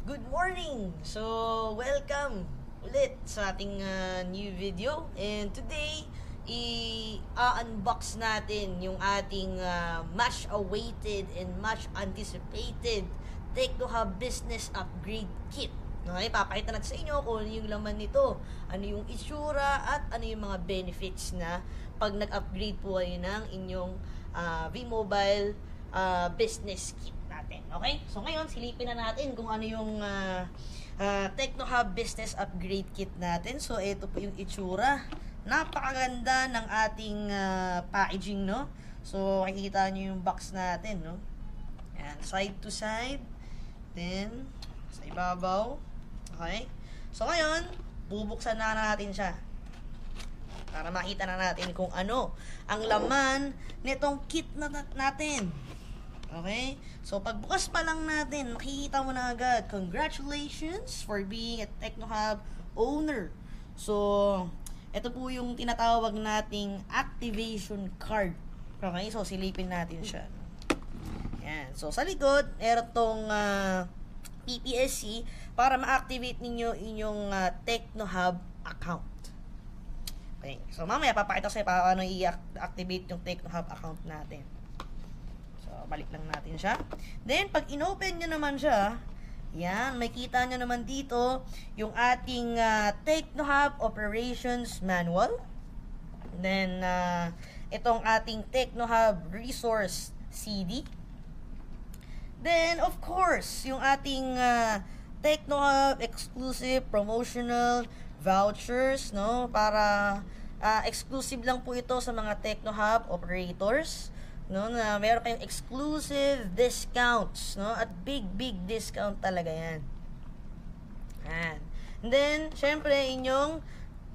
Good morning! So, welcome ulit sa ating new video. And today, i-unbox natin yung ating much awaited and much anticipated TechnoHub Business Upgrade Kit. Okay, papakita natin sa inyo kung ano yung laman nito, ano yung itsura, at ano yung mga benefits na pag nag-upgrade po kayo ng inyong V-Mobile business kit natin. Okay? So ngayon, silipin na natin kung ano yung TechnoHub Business Upgrade Kit natin. So ito po yung itsura. Napakaganda ng ating packaging, no? So makikita nyo yung box natin, no? Ayan, side to side. Then, sa ibabaw. Okay? So ngayon, bubuksan na natin siya para makita na natin kung ano ang laman nitong kit na natin. Okay? So, pagbukas pa lang natin, makikita mo na agad, congratulations for being a TechnoHub owner. So, ito po yung tinatawag nating activation card. Okay? So, silipin natin siya. Yan. So, sa likod, meron tong PPSC para ma-activate ninyo inyong TechnoHub account. Okay. So, mamaya papakita ko sa paano i-activate yung TechnoHub account natin. So, balik lang natin siya. Then, pag in-open nyo naman siya, yan, makita nyo naman dito yung ating TechnoHub Operations Manual. Then, itong ating TechnoHub Resource CD. Then, of course, yung ating TechnoHub exclusive promotional vouchers, no? Para exclusive lang po ito sa mga TechnoHub operators, no? Na meron kayong exclusive discounts, no? At big discount talaga yan. And then, syempre, inyong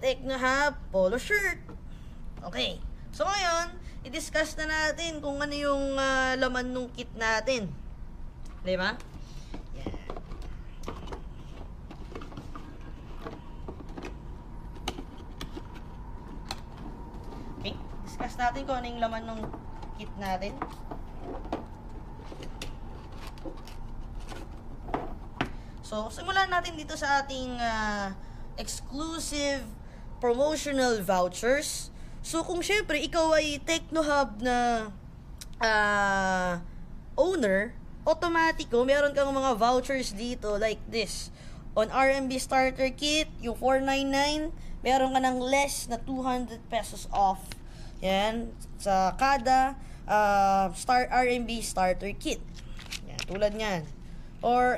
TechnoHub polo shirt. Okay. So, ngayon, i-discuss na natin kung ano yung laman ng kit natin. Diba? Yan. Okay. Discuss natin kung ano yung laman ng kit natin. So, simulan natin dito sa ating exclusive promotional vouchers. So, kung syempre, ikaw ay TechnoHub na owner, automatiko, meron kang mga vouchers dito like this. On RMB Starter Kit, yung 499, meron ka ng less na 200 pesos off. Yan, sa kada RMB Starter Kit. Yan, tulad nyan. Or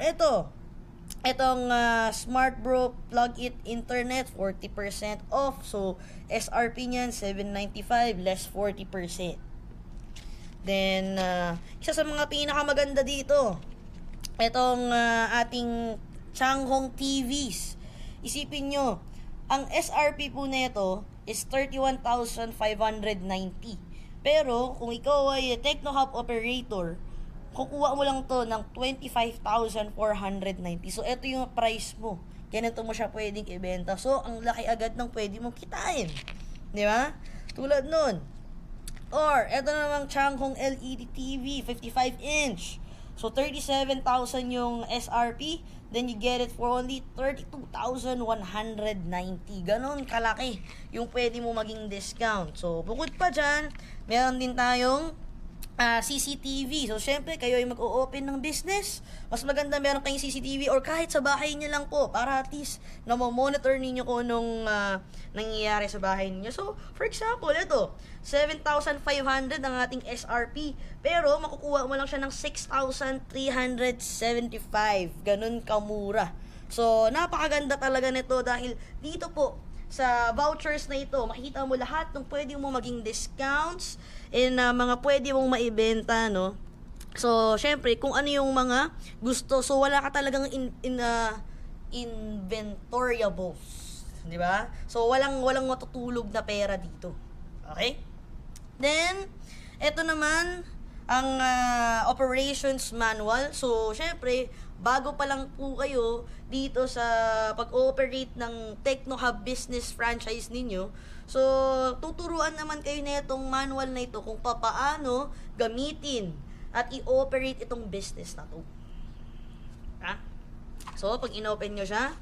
itong Smart Bro Plug-It Internet, 40% off. So, SRP niyan, 795, less 40%. Then, isa sa mga pinakamaganda dito, itong ating Changhong TVs. Isipin nyo, ang SRP po na ito is 31,590. Pero, kung ikaw ay TechnoHub operator, kukuha mo lang to ng 25,490. So, ito yung price mo. Ganito mo siya pwedeng ibenta. So, ang laki agad ng pwede mong kitain. Di ba? Tulad nun. Or, eto namang Changhong LED TV, 55-inch. So, 37,000 yung SRP. Then, you get it for only 32,190. Ganon kalaki yung pwede mo maging discount. So, bukod pa dyan, meron din tayong CCTV. So, syempre, kayo ay mag-o-open ng business. Mas maganda meron kayong CCTV or kahit sa bahay niyo lang po para at least na monitor ninyo kung anong nangyayari sa bahay niyo. So, for example, ito, 7,500 ang ating SRP. Pero, makukuha mo lang siya ng 6,375. Ganun kamura. So, napakaganda talaga nito dahil dito po, sa vouchers na ito, makikita mo lahat ng pwede mo maging discounts and mga pwede mong maibenta, no? So, syempre, kung ano yung mga gusto, so wala ka talagang inventoriables, di ba? So, walang matutulog na pera dito. Okay? Then, ito naman, ang operations manual. So, syempre, bago pa lang po kayo dito sa pag-ooperate ng TechnoHub business franchise ninyo, so, tuturuan naman kayo na itong manual na ito kung paano gamitin at i-operate itong business na to. Ha? So, So, pag inopen nyo siya,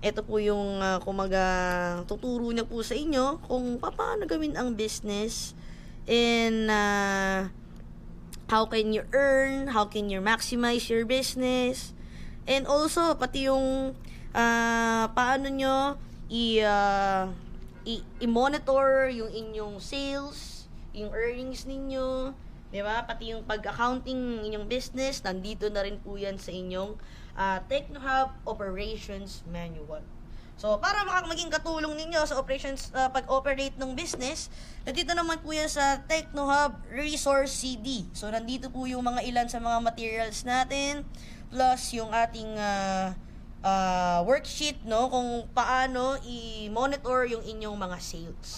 ito po yung kumaga tuturo niya po sa inyo kung paano gawin ang business and how can you earn, how can you maximize your business, and also pati yung paano nyo i-monitor yung inyong sales, yung earnings ninyo, di ba? Pati yung pag-accounting inyong business, nandito na rin po yan sa inyong TechnoHub Operations Manual. So, para maging katulong ninyo sa operations, pag-operate ng business, nandito naman po yan sa TechnoHub Resource CD. So, nandito po yung mga ilan sa mga materials natin, plus yung ating worksheet, no, kung paano i-monitor yung inyong mga sales.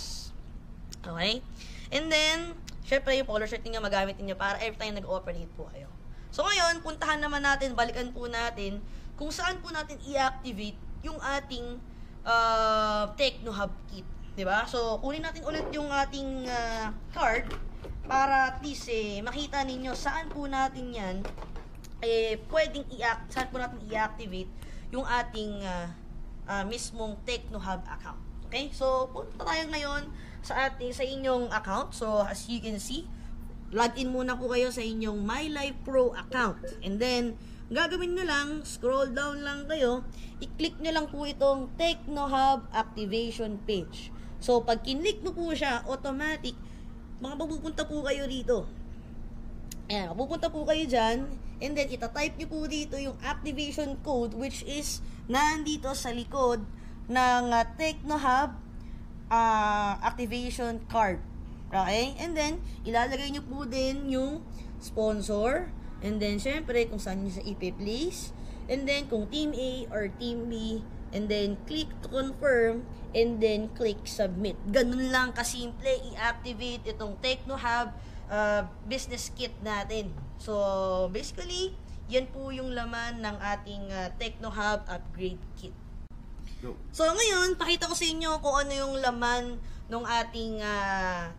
Okay? And then, syempre yung follower shirt niyo magamit niyo para every time nag-operate po kayo. So ngayon, puntahan naman natin, balikan po natin kung saan po natin i-activate yung ating TechnoHub kit, 'di ba? So kunin natin ulit yung ating card para at least makita ninyo saan po natin 'yan pwedeng saan po natin i-activate yung ating mismong TechnoHub account. Okay? So punta tayo ngayon sa inyong account. So as you can see, login muna po kayo sa inyong My Life Pro account. And then, gagawin nyo lang, scroll down lang kayo, i-click nyo lang po itong TechnoHub activation page. So, pag kinlik mo po siya, automatic, mapupunta po kayo dito. Ayan, mapupunta po kayo dyan, and then, itatype nyo po dito yung activation code, which is nandito sa likod ng TechnoHub activation card. Okay? And then, ilalagay nyo po din yung sponsor. And then, syempre, kung saan nyo siya ipi-place. And then, kung Team A or Team B. And then, click to confirm. And then, click submit. Ganun lang kasimple i-activate itong TechnoHub business kit natin. So, basically, yan po yung laman ng ating TechnoHub upgrade kit. So, ngayon, pakita ko sa inyo kung ano yung laman ng ating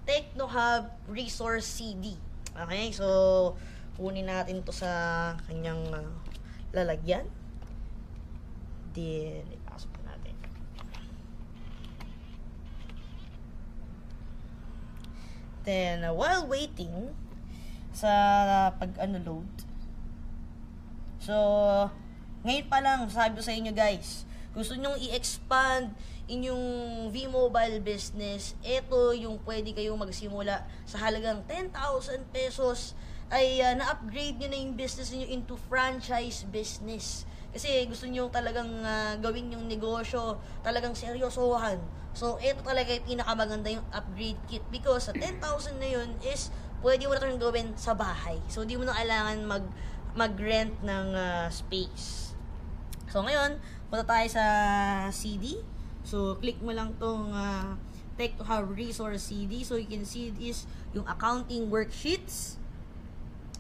TechnoHub Resource CD. Okay? So, kunin natin to sa kanyang lalagyan. Then, ipasok natin. Then, while waiting sa pag-load, so, ngayon pa lang, sabi ko sa inyo guys, gusto nyong i-expand inyong V-Mobile business, ito yung pwede kayong magsimula sa halagang 10,000 pesos ay na-upgrade nyo na yung business niyo into franchise business. Kasi gusto nyo talagang gawin yung negosyo, talagang seryosohan. So, ito talaga yung pinakamaganda yung upgrade kit because sa 10,000 na yun is pwede mo na kang gawin sa bahay. So, di mo na kailangan mag-rent ng space. So, ngayon, punta tayo sa CD. So, click mo lang tong TechnoHub Resource CD. So, you can see this, yung accounting worksheets.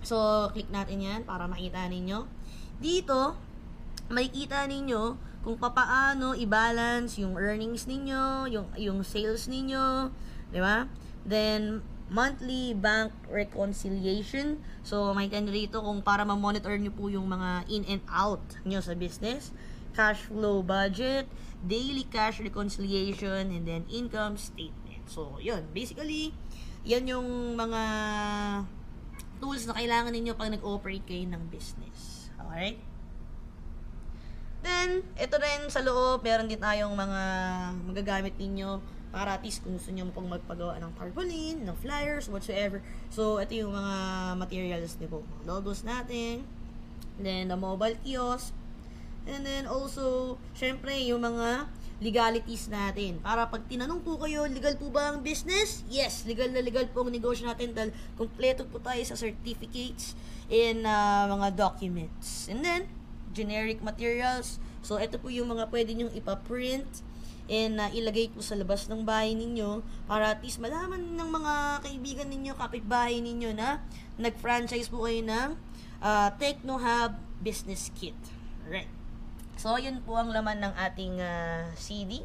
So, click natin yan para makita ninyo. Dito, makikita ninyo kung paano i-balance yung earnings ninyo, yung sales ninyo, di ba? Then, monthly bank reconciliation. So, makikita nyo dito kung para ma-monitor nyo po yung mga in and out nyo sa business. Cash flow budget, daily cash reconciliation, and then income statement. So, yun. Basically, yan yung mga tools na kailangan ninyo pag nag-operate kayo ng business. Alright? Then, ito rin sa loob, meron din tayong mga magagamit ninyo para at least kung gusto nyo pong magpagawa ng tarpaulin, ng flyers, whatsoever. So, ito yung mga materials niyo po. Logos natin, then the mobile kiosk, and then also, syempre, yung mga legalities natin. Para pag tinanong po kayo, legal po ba ang business? Yes, legal na legal po ang negosyo natin dahil kompleto po tayo sa certificates and mga documents. And then, generic materials. So, ito po yung mga pwede nyong ipaprint and ilagay po sa labas ng bahay ninyo para at least malaman ng mga kaibigan ninyo, kapitbahay ninyo na nag-franchise po kayo ng TechnoHub Business Kit. Alright. So, yun po ang laman ng ating CD.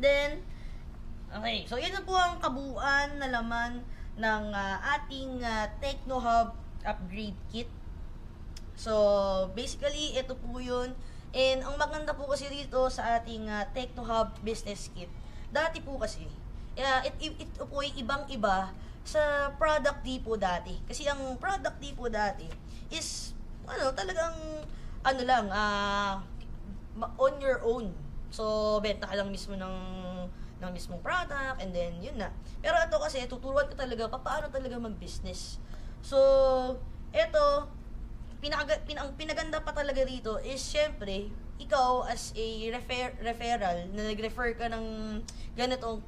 Then, okay. So, yun na po ang kabuuan na laman ng ating TechnoHub Upgrade Kit. So, basically, ito po yun And ang maganda po kasi dito sa ating TechnoHub Business Kit, dati po kasi, ito po ay ibang-iba sa product depot dati. Kasi ang product depot dati is, talagang, lang, on your own. So, benta ka lang mismo ng mismong product, and then, yun na. Pero ito kasi, tuturuan ko talaga paano talaga mag-business. So, ito, ang pinaganda pa talaga dito is, syempre, ikaw as a referral, na nag-refer ka ng ganitong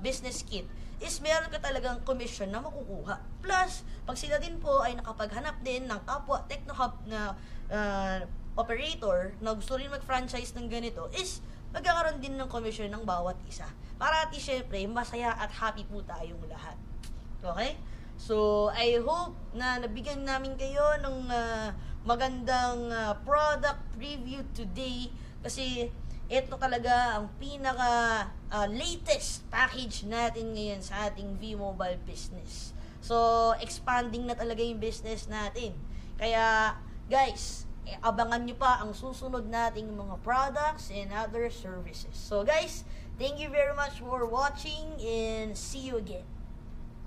business kit, is meron ka talagang commission na makukuha. Plus, pag sila din po ay nakapaghanap din ng kapwa TechnoHub na operator na gusto rin mag-franchise ng ganito, is magkakaroon din ng commission ng bawat isa. Para at syempre, masaya at happy po tayong lahat. Okay? So, I hope na nabigyan namin kayo ng magandang product review today, kasi ito talaga ang pinaka latest package natin ngayon sa ating V-Mobile business. So, expanding na talaga yung business natin. Kaya, guys, abangan nyo pa ang susunod nating mga products and other services. So, guys, thank you very much for watching and see you again.